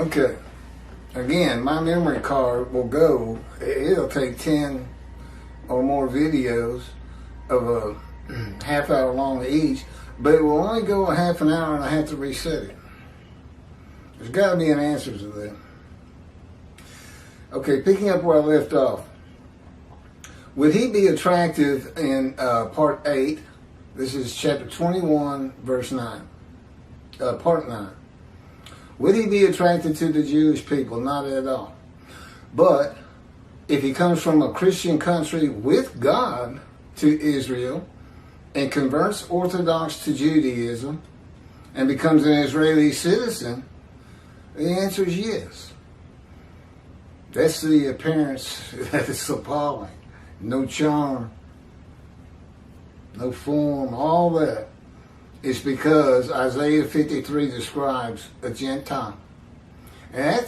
Okay. Again, my memory card will go, it'll take 10 or more videos of a half hour long each, but it will only go a half an hour and I have to reset it. There's got to be an answer to that. Okay, picking up where I left off. Would he be attractive in part 8? This is chapter 21, verse 9. Part 9. Would he be attracted to the Jewish people? Not at all. But if he comes from a Christian country with God to Israel and converts Orthodox to Judaism and becomes an Israeli citizen, the answer is yes. That's the appearance that is appalling. No charm, no form, all that. It's because Isaiah 53 describes a Gentile. And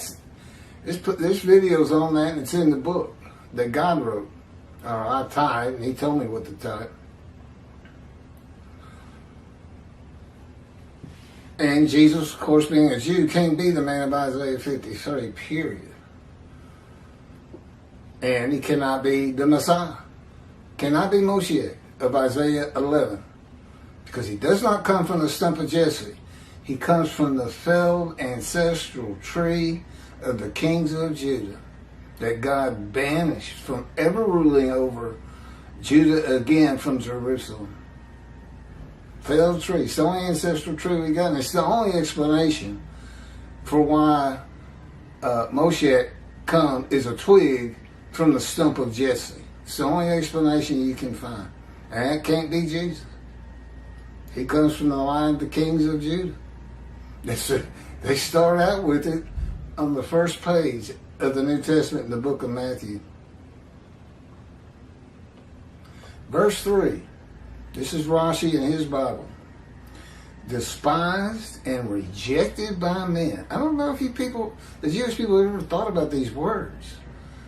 this video's on that, and it's in the book that God wrote. Or I typed, and he told me what to type. And Jesus, of course, being a Jew, can't be the man of Isaiah 53, period. And he cannot be the Messiah. Cannot be Moshiach of Isaiah 11. Because he does not come from the stump of Jesse. He comes from the felled ancestral tree of the kings of Judah that God banished from ever ruling over Judah again from Jerusalem. Felled tree. It's the only ancestral tree we got. And it's the only explanation for why Moshiach come is a twig from the stump of Jesse. It's the only explanation you can find. And that can't be Jesus. He comes from the line of the kings of Judah. They start out with it on the first page of the New Testament in the book of Matthew. Verse 3. This is Rashi in his Bible. Despised and rejected by men. I don't know if the Jewish people ever thought about these words.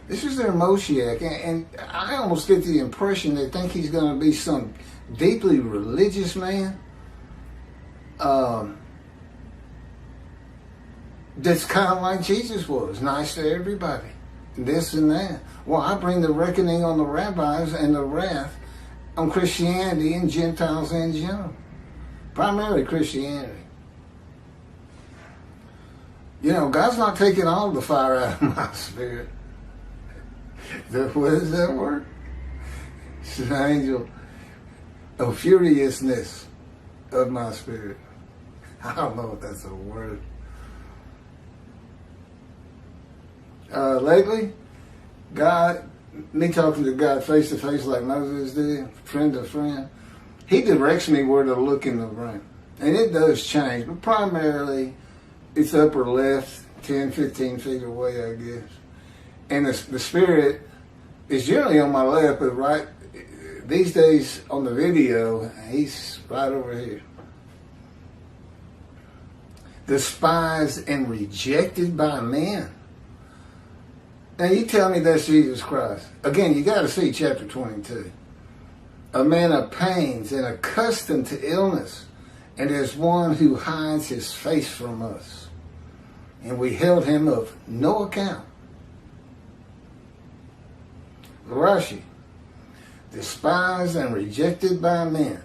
This is their Moshiach, and I almost get the impression they think he's going to be some deeply religious man that's kind of like Jesus was, nice to everybody, this and that. Well, I bring the reckoning on the rabbis and the wrath on Christianity and Gentiles in general, primarily Christianity. You know, God's not taking all the fire out of my spirit. What is that word? It's an angel of furiousness of my spirit. I don't know if that's a word. Lately, me talking to God face to face like Moses did, friend to friend, he directs me where to look in the room. And it does change, but primarily it's upper left, 10, 15 feet away, I guess. And the spirit is generally on my left, but right these days on the video, he's right over here. Despised and rejected by men. Now you tell me that's Jesus Christ. Again, you got to see chapter 22. A man of pains and accustomed to illness, and as one who hides his face from us. And we held him of no account. Rashi, despised and rejected by men.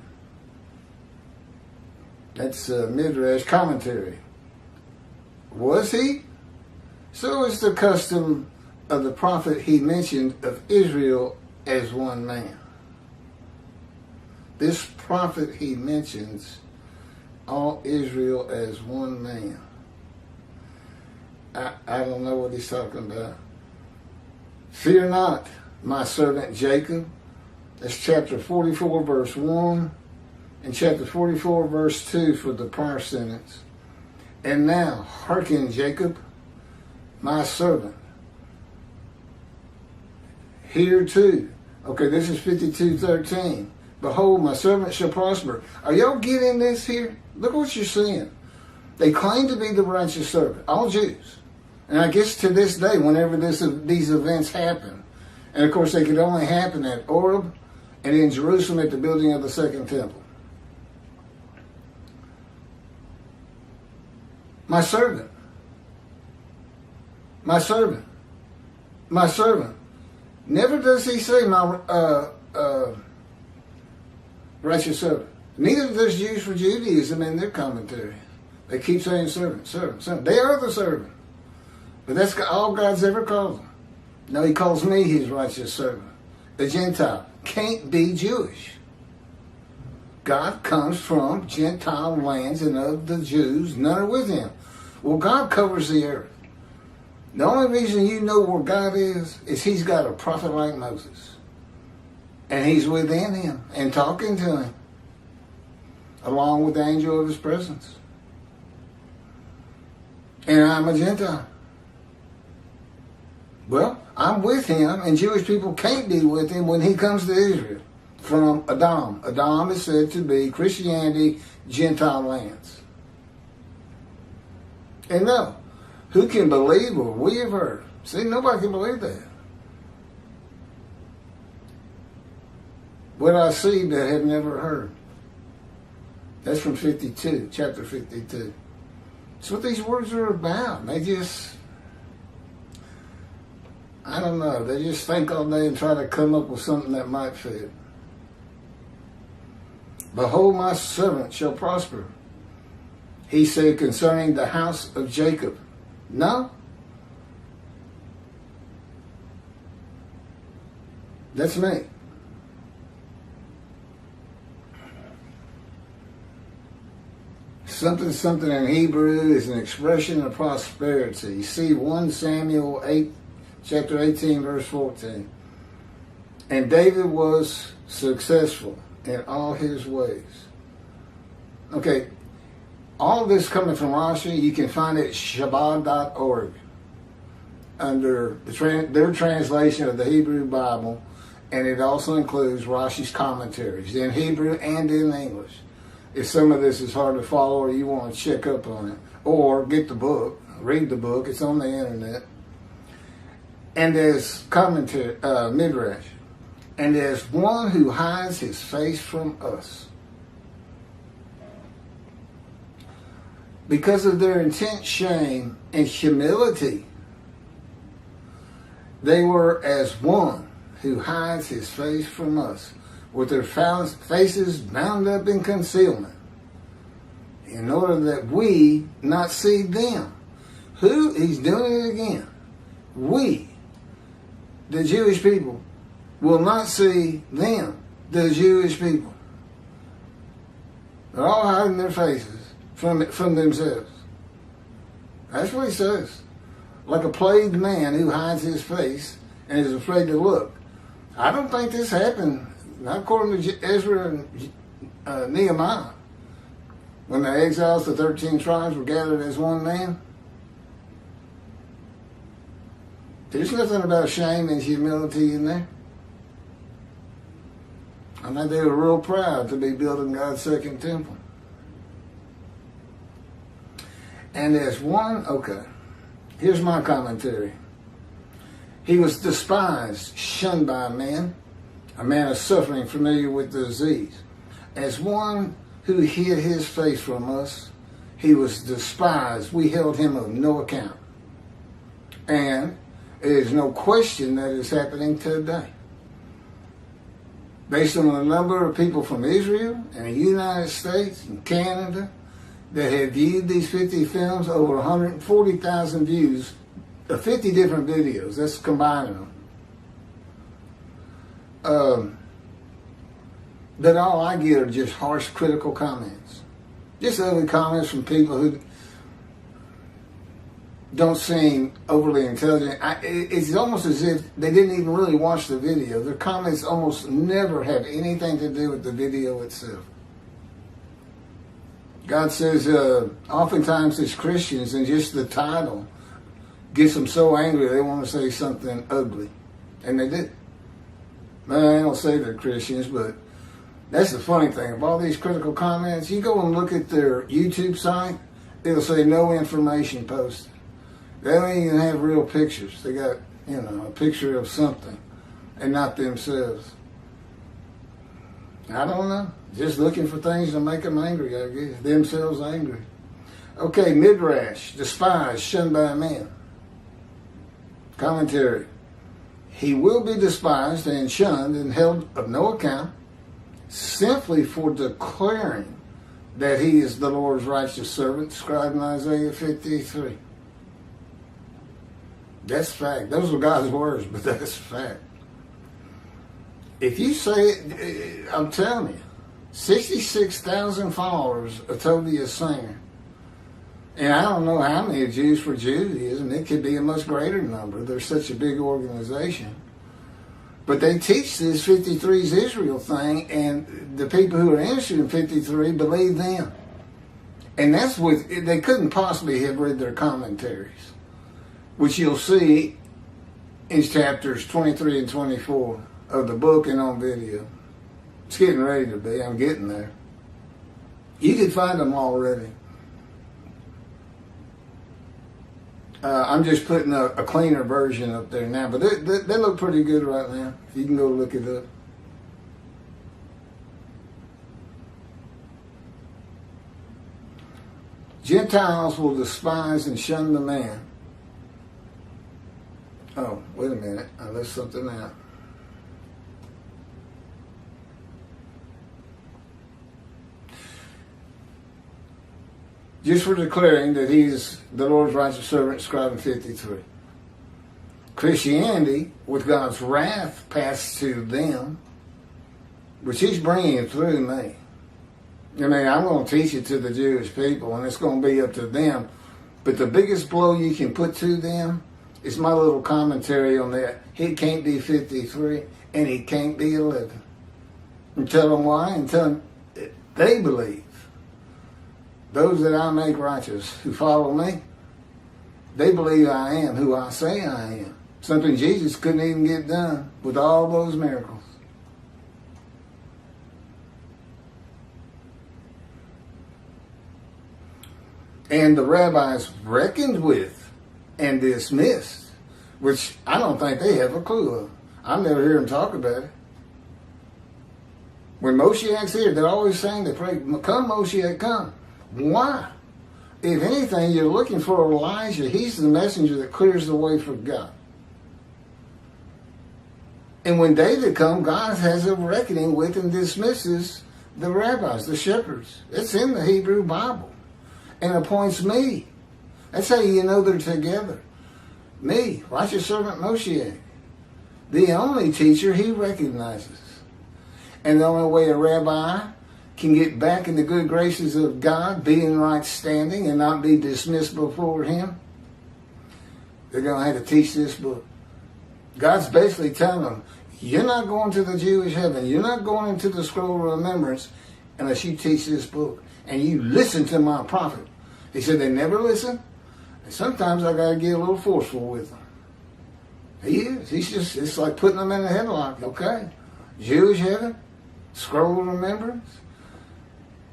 That's Midrash commentary. Was he? So is the custom of the prophet he mentioned of Israel as one man. This prophet he mentions all Israel as one man. I don't know what he's talking about. Fear not, my servant Jacob. That's chapter 44, verse 1, and chapter 44, verse 2 for the prior sentence. And now, hearken, Jacob, my servant. Hear too. Okay, this is 52:13. Behold, my servant shall prosper. Are y'all getting this here? Look what you're seeing. They claim to be the righteous servant, all Jews. And I guess to this day, whenever these events happen, and of course they could only happen at Oreb and in Jerusalem at the building of the second temple. My servant. My servant. My servant. Never does he say my righteous servant. Neither does Jews for Judaism in their commentary. They keep saying servant, servant, servant. They are the servant. But that's all God's ever called them. No, he calls me his righteous servant. A Gentile can't be Jewish. God comes from Gentile lands, and of the Jews, none are with him. Well, God covers the earth. The only reason you know where God is he's got a prophet like Moses. And he's within him and talking to him, along with the angel of his presence. And I'm a Gentile. Well, I'm with him, and Jewish people can't be with him when he comes to Israel from Edom. Edom is said to be Christianity, Gentile lands. And no, who can believe what we have heard? See, nobody can believe that. What I see that I have never heard. That's from 52, chapter 52. That's what these words are about. They just, I don't know, they just think all day and try to come up with something that might fit. Behold, my servant shall prosper. He said concerning the house of Jacob. No. That's me. Something in Hebrew is an expression of prosperity. You see 1 Samuel 8, chapter 18, verse 14. And David was successful in all his ways. Okay, all this coming from Rashi, you can find it at Shabbat.org under their translation of the Hebrew Bible, and it also includes Rashi's commentaries in Hebrew and in English. If some of this is hard to follow or you want to check up on it, or get the book, read the book, it's on the internet. And as commentary, Midrash, and as one who hides his face from us. Because of their intense shame and humility, they were as one who hides his face from us, with their faces bound up in concealment, in order that we not see them. Who? He's doing it again. We, the Jewish people, will not see them, the Jewish people. They're all hiding their faces from themselves. That's what he says. Like a plagued man who hides his face and is afraid to look. I don't think this happened, not according to Ezra and Nehemiah. When the exiles, the 13 tribes, were gathered as one man. There's nothing about shame and humility in there. I think they were real proud to be building God's second temple. And as one, okay, here's my commentary. He was despised, shunned by men, a man of suffering, familiar with the disease. As one who hid his face from us, he was despised. We held him of no account. And it is no question that is happening today. Based on the number of people from Israel and the United States and Canada that have viewed these 50 films, over 140,000 views of 50 different videos. That's combining them. But all I get are just harsh, critical comments. Just ugly comments from people who don't seem overly intelligent. It's almost as if they didn't even really watch the video. Their comments almost never have anything to do with the video itself. God says oftentimes as Christians, and just the title gets them so angry they want to say something ugly. And they do. Man, I don't say they're Christians, but that's the funny thing. Of all these critical comments, you go and look at their YouTube site, it'll say no information posted. They don't even have real pictures. They got, a picture of something and not themselves. I don't know. Just looking for things to make them angry, I guess. Themselves angry. Okay, Midrash, despised, shunned by men. Commentary. He will be despised and shunned and held of no account simply for declaring that he is the Lord's righteous servant, described in Isaiah 53. That's fact. Those are God's words, but that's fact. If you say it, I'm telling you, 66,000 followers of Tobiah Singer. And I don't know how many Jews for Judaism. It could be a much greater number. They're such a big organization. But they teach this 53's Israel thing, and the people who are interested in 53 believe them. And that's what, they couldn't possibly have read their commentaries, which you'll see in chapters 23 and 24 of the book and on video. It's getting ready to be. I'm getting there. You can find them already. I'm just putting a cleaner version up there now, but they look pretty good right now. You can go look it up. Gentiles will despise and shun the man. Oh, wait a minute. I left something out. Just for declaring that he is the Lord's righteous servant, described in 53. Christianity, with God's wrath passed to them, which he's bringing through me. I mean, I'm going to teach it to the Jewish people, and it's going to be up to them. But the biggest blow you can put to them is my little commentary on that. He can't be 53, and he can't be 11. And tell them why, and tell them they believe. Those that I make righteous, who follow me, they believe I am who I say I am. Something Jesus couldn't even get done with all those miracles. And the rabbis reckoned with and dismissed, which I don't think they have a clue of. I never hear them talk about it. When Moshiach's here, they're always saying, they pray, come Moshiach, come. Why? If anything, you're looking for Elijah. He's the messenger that clears the way for God. And when David comes, God has a reckoning with and dismisses the rabbis, the shepherds. It's in the Hebrew Bible. And appoints me. That's how you know they're together. Me, righteous servant Moshiach. The only teacher he recognizes. And the only way a rabbi can get back in the good graces of God, be in right standing, and not be dismissed before him, they're going to have to teach this book. God's basically telling them, you're not going to the Jewish heaven. You're not going into the scroll of remembrance unless you teach this book. And you listen to my prophet. He said they never listen. And sometimes I got to get a little forceful with them. He is. He's just, it's like putting them in a headlock. Okay, Jewish heaven, scroll of remembrance.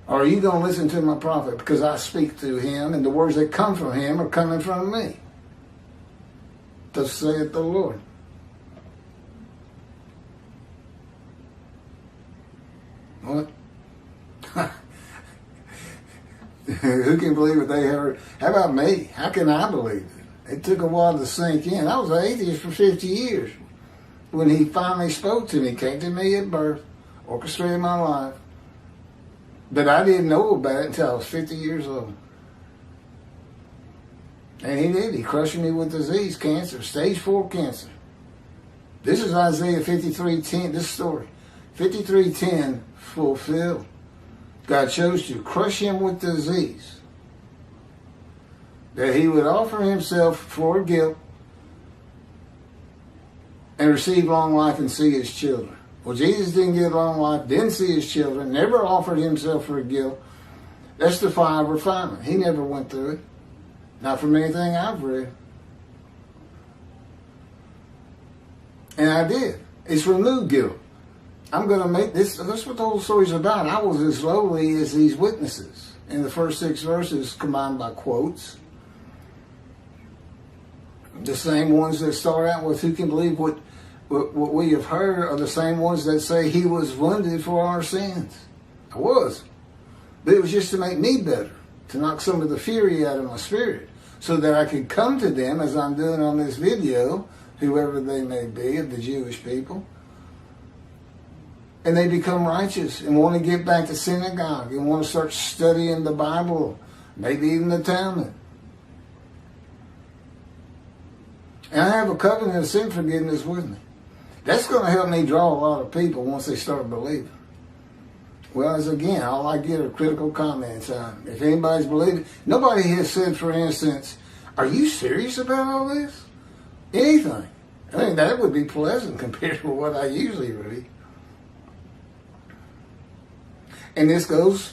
Or are you going to listen to my prophet because I speak through him and the words that come from him are coming from me? Thus saith the Lord. What? Who can believe what they heard? How about me? How can I believe it? It took a while to sink in. I was an atheist for 50 years. When he finally spoke to me, came to me at birth, orchestrated my life. But I didn't know about it until I was 50 years old. And he did. He crushed me with disease, cancer, stage 4 cancer. This is Isaiah 53:10, this story. 53:10 fulfilled. God chose to crush him with disease, that he would offer himself for guilt and receive long life and see his children. Well, Jesus didn't get long life, didn't see his children, never offered himself for guilt. That's the fire of refinement. He never went through it. Not from anything I've read. And I did. It's removed guilt. I'm going to make this, that's what the whole story's about. I was as lowly as these witnesses in the first 6 verses combined by quotes. The same ones that start out with, who can believe what we have heard, are the same ones that say he was wounded for our sins. I was. But it was just to make me better, to knock some of the fury out of my spirit, so that I could come to them as I'm doing on this video, whoever they may be, of the Jewish people, and they become righteous and want to get back to synagogue and want to start studying the Bible, maybe even the Talmud. And I have a covenant of sin forgiveness with me. That's going to help me draw a lot of people once they start believing. Well, as again, all I get are critical comments on. If anybody's believing, nobody has said, for instance, "Are you serious about all this?" Anything. I mean, that would be pleasant compared to what I usually read. And this goes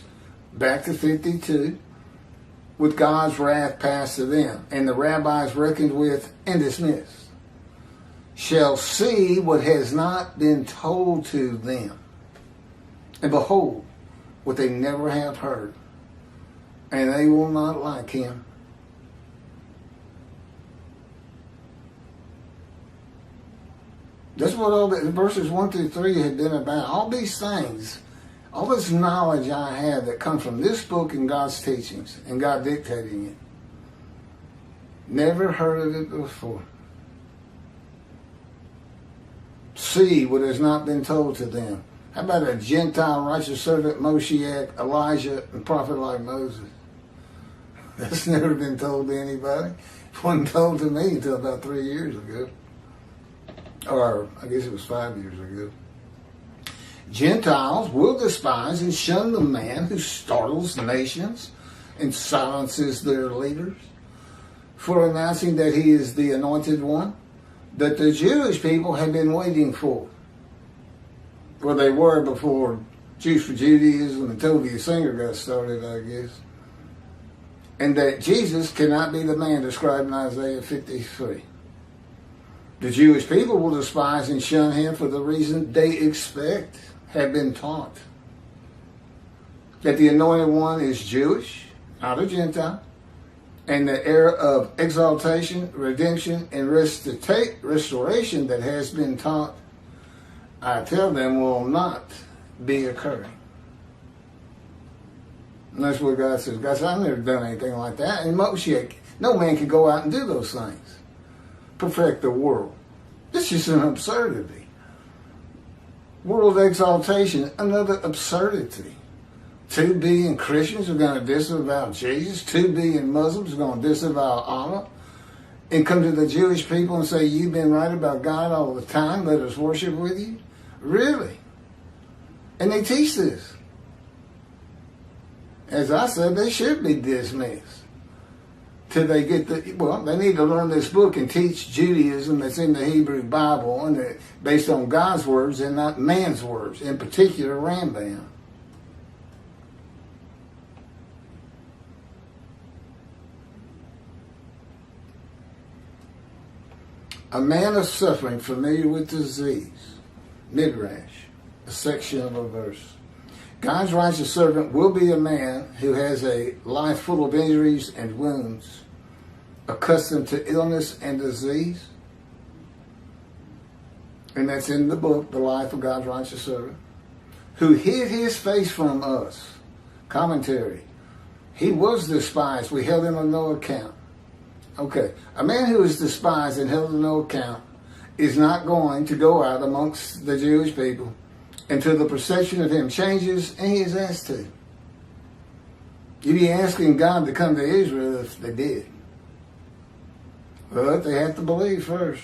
back to 52, with God's wrath passed to them, and the rabbis reckoned with and dismissed, shall see what has not been told to them, and behold, what they never have heard, and they will not like him. That's what all the verses 1 through 3 had been about. All these things, all this knowledge I have that comes from this book and God's teachings and God dictating it. Never heard of it before. See what has not been told to them. How about a Gentile righteous servant, Moshiach, Elijah, and prophet like Moses? That's never been told to anybody. It wasn't told to me until about 3 years ago. Or I guess it was 5 years ago. Gentiles will despise and shun the man who startles nations and silences their leaders for announcing that he is the anointed one that the Jewish people have been waiting for. Well, they were before Jews for Judaism and Toby Singer got started, I guess. And that Jesus cannot be the man described in Isaiah 53. The Jewish people will despise and shun him for the reason they expect, have been taught. That the anointed one is Jewish, not a Gentile. And the era of exaltation, redemption, and restoration that has been taught, I tell them, will not be occurring. And that's what God says. God says, I've never done anything like that. And Moshiach, no man can go out and do those things. Perfect the world. It's just an absurdity. World exaltation, another absurdity. 2 billion Christians are going to disavow Jesus. 2 billion Muslims are going to disavow Allah. And come to the Jewish people and say, you've been right about God all the time. Let us worship with you. Really? And they teach this. As I said, they should be dismissed. Till they get they need to learn this book and teach Judaism that's in the Hebrew Bible and based on God's words and not man's words, in particular Rambam. A man of suffering, familiar with disease, midrash, a section of a verse. God's righteous servant will be a man who has a life full of injuries and wounds, accustomed to illness and disease. And that's in the book, The Life of God's Righteous Servant, who hid his face from us. Commentary. He was despised. We held him on no account. Okay, a man who is despised and held on no account is not going to go out amongst the Jewish people until the perception of him changes, and he is asked to. You'd be asking God to come to Israel if they did. But they have to believe first.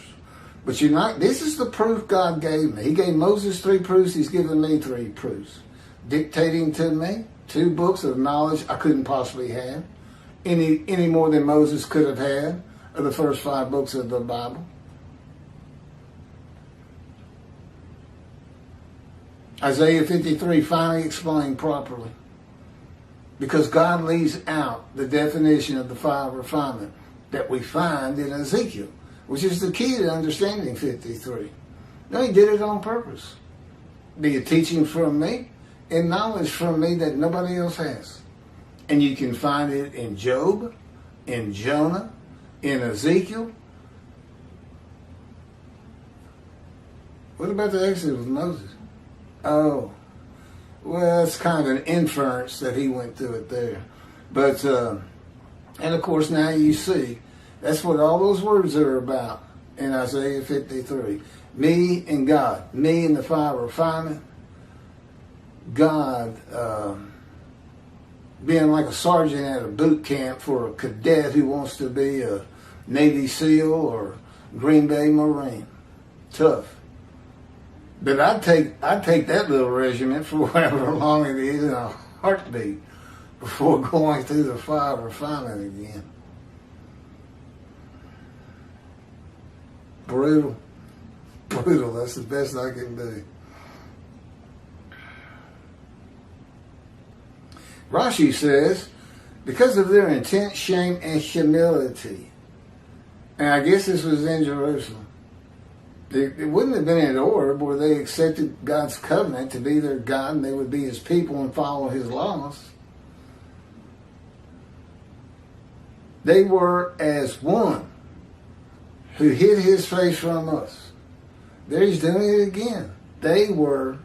But you're not, this is the proof God gave me. He gave Moses 3 proofs, he's given me 3 proofs. Dictating to me 2 books of knowledge I couldn't possibly have. Any more than Moses could have had of the first 5 books of the Bible. Isaiah 53 finally explained properly. Because God leaves out the definition of the fire of refinement that we find in Ezekiel, which is the key to understanding 53. No, he did it on purpose. Be a teaching from me and knowledge from me that nobody else has. And you can find it in Job, in Jonah, in Ezekiel. What about the Exodus with Moses? Oh, well, it's kind of an inference that he went through it there. But And of course, now you see, that's what all those words are about in Isaiah 53. Me and God. Me and the fire refinement. God being like a sergeant at a boot camp for a cadet who wants to be a Navy SEAL or Green Bay Marine. Tough. But I'd take that little regiment for however long it is in a heartbeat before going through the fire refinement again. Brutal. Brutal. That's the best I can do. Rashi says, because of their intense shame and humility, and I guess this was in Jerusalem, it wouldn't have been in order where they accepted God's covenant to be their God and they would be his people and follow his laws. They were as one who hid his face from us. There he's doing it again. They were,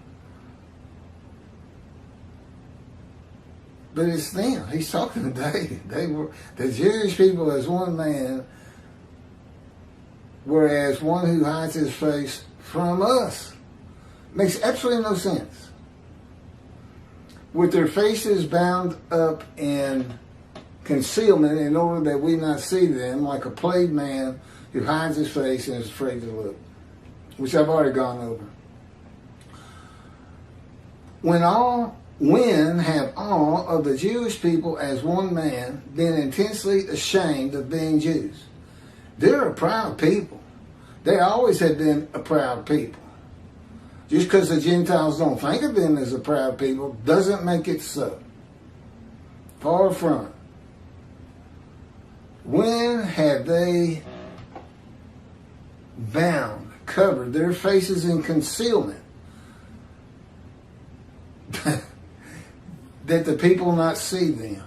but it's them. He's talking to David. They were, the Jewish people as one man, whereas one who hides his face from us. Makes absolutely no sense. With their faces bound up in concealment in order that we not see them, like a plagued man who hides his face and is afraid to look, which I've already gone over. When have all of the Jewish people as one man been intensely ashamed of being Jews? They're a proud people. They always have been a proud people. Just because the Gentiles don't think of them as a proud people doesn't make it so. Far from it. When have they bound, covered their faces in concealment that the people not see them?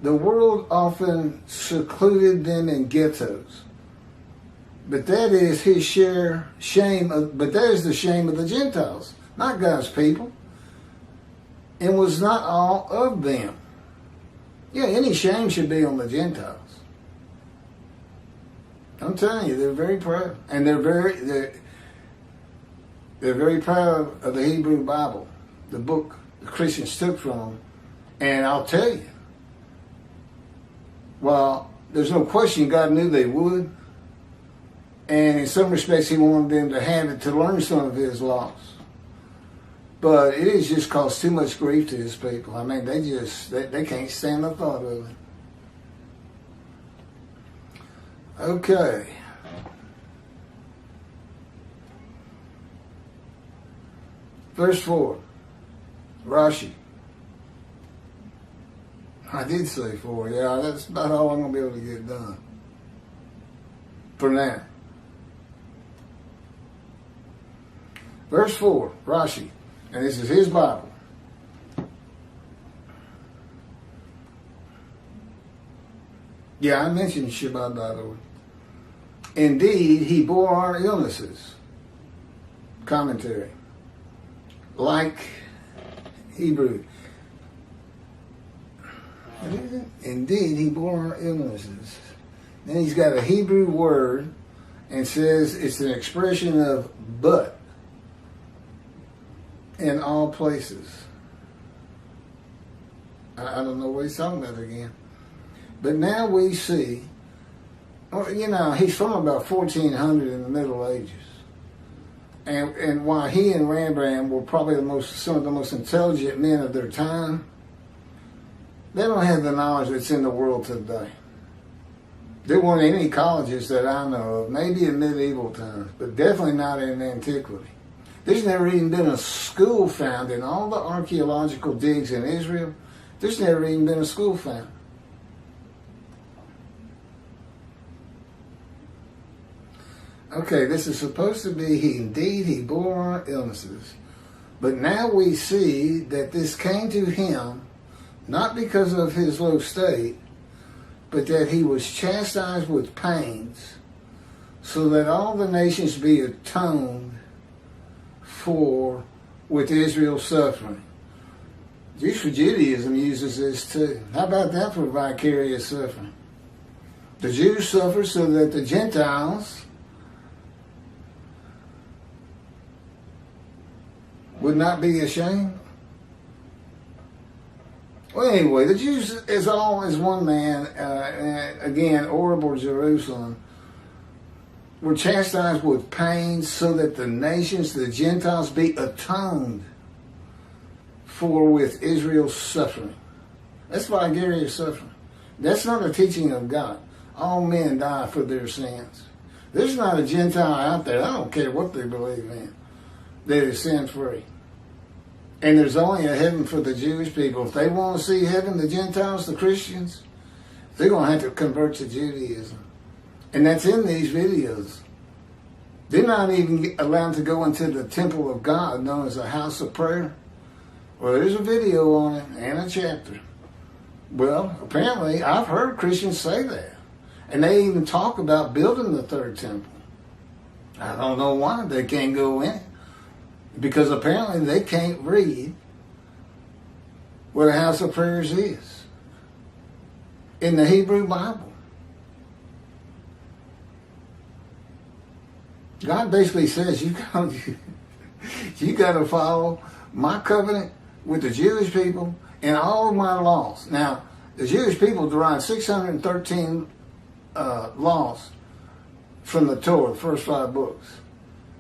The world often secluded them in ghettos. But that is his but that is the shame of the Gentiles, not God's people. And was not all of them. Yeah, any shame should be on the Gentiles. I'm telling you, they're very proud. And they're very proud of the Hebrew Bible, the book the Christians took from them. And I'll tell you, well, there's no question God knew they would. And in some respects, he wanted them to have it to learn some of his laws. But it has just caused too much grief to his people. I mean, they can't stand the thought of it. Okay. Verse 4. Rashi. I did say 4. Yeah, that's about all I'm going to be able to get done. For now. Verse 4. Rashi. And this is his Bible. Yeah, I mentioned Shabbat, by the way. Indeed, he bore our illnesses. Commentary. Like Hebrew. Indeed, he bore our illnesses. Then he's got a Hebrew word and says it's an expression of but in all places. I don't know what he's talking about again. But now we see, he's from about 1400 in the Middle Ages. And while he and Rembrandt were probably some of the most intelligent men of their time, they don't have the knowledge that's in the world today. There weren't any colleges that I know of, maybe in medieval times, but definitely not in antiquity. There's never even been a school found in all the archaeological digs in Israel. There's never even been a school found. Okay, this is supposed to be, indeed he bore our illnesses. But now we see that this came to him, not because of his low state, but that he was chastised with pains, so that all the nations be atoned for with Israel's suffering. Jews for Judaism uses this too. How about that for vicarious suffering? The Jews suffer so that the Gentiles would not be ashamed. Well, anyway, the Jews, as all as one man, again, horrible Jerusalem, were chastised with pain so that the nations, the Gentiles, be atoned for with Israel's suffering. That's vicarious suffering. That's not a teaching of God. All men die for their sins. There's not a Gentile out there, I don't care what they believe in, that is sin-free. And there's only a heaven for the Jewish people. If they want to see heaven, the Gentiles, the Christians, they're going to have to convert to Judaism. And that's in these videos. They're not even allowed to go into the temple of God, known as a house of prayer. Well, there's a video on it and a chapter. Well, apparently, I've heard Christians say that. And they even talk about building the third temple. I don't know why they can't go in. Because apparently they can't read what a house of prayers is in the Hebrew Bible. God basically says you got to follow my covenant with the Jewish people and all of my laws. Now, the Jewish people derived 613 laws from the Torah, the first 5 books.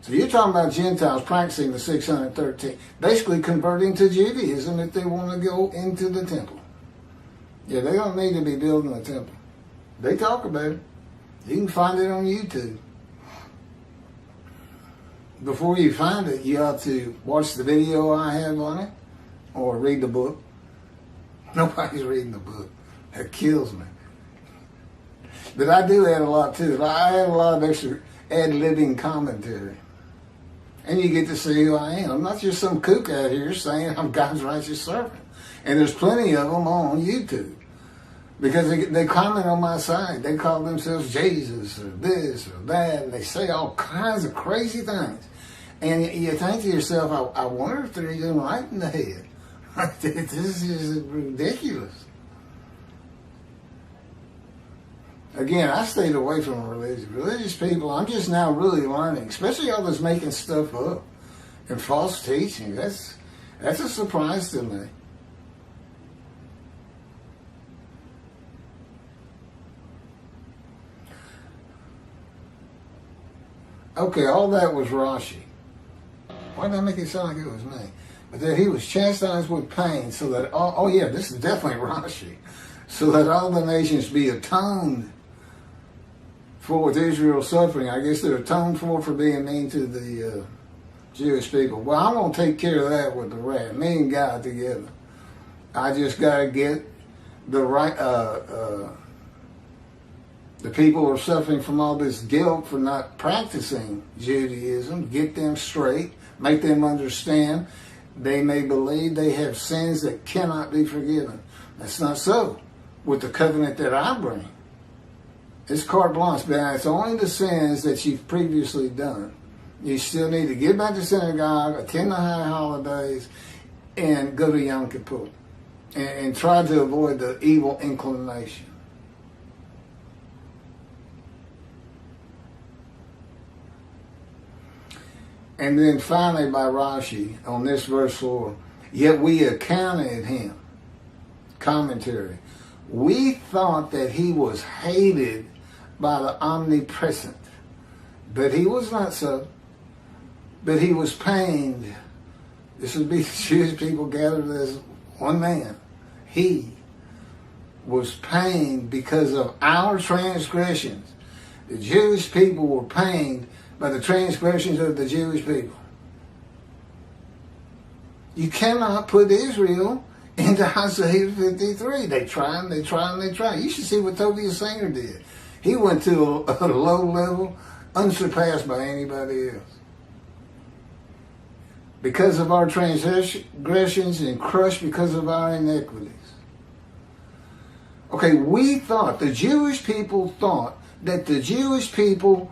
So you're talking about Gentiles practicing the 613, basically converting to Judaism if they want to go into the temple. Yeah, they don't need to be building a temple. They talk about it. You can find it on YouTube. Before you find it, you ought to watch the video I have on it or read the book. Nobody's reading the book. That kills me. But I do add a lot to it. I add a lot of extra ad-libbing commentary. And you get to see who I am. I'm not just some kook out here saying I'm God's righteous servant. And there's plenty of them on YouTube. Because they comment on my side. They call themselves Jesus or this or that. And they say all kinds of crazy things. And you think to yourself, I wonder if they're even right in the head. This is ridiculous. Again, I stayed away from religious people. I'm just now really learning, especially all this making stuff up and false teaching. That's a surprise to me. Okay, all that was Rashi. Why did I make it sound like it was me? But that he was chastised with pain so that oh yeah, this is definitely Rashi. So that all the nations be atoned for with Israel's suffering. I guess they're atoned for being mean to the Jewish people. Well, I'm going to take care of that with the wrath. Me and God together. I just got to get the right, the people are suffering from all this guilt for not practicing Judaism. Get them straight. Make them understand they may believe they have sins that cannot be forgiven. That's not so with the covenant that I bring. It's carte blanche, but it's only the sins that you've previously done. You still need to get back to synagogue, attend the high holidays, and go to Yom Kippur. And try to avoid the evil inclination. And then finally by Rashi, on this verse 4, yet we accounted him, commentary, we thought that he was hated by the omnipresent, but he was not so, but he was pained. This would be the Jewish people gathered as one man. He was pained because of our transgressions. The Jewish people were pained by the transgressions of the Jewish people. You cannot put Israel into Isaiah 53. They try and they try and they try. You should see what Tobias Singer did. He went to a low level unsurpassed by anybody else. Because of our transgressions and crushed because of our iniquities. Okay, we thought, the Jewish people thought that the Jewish people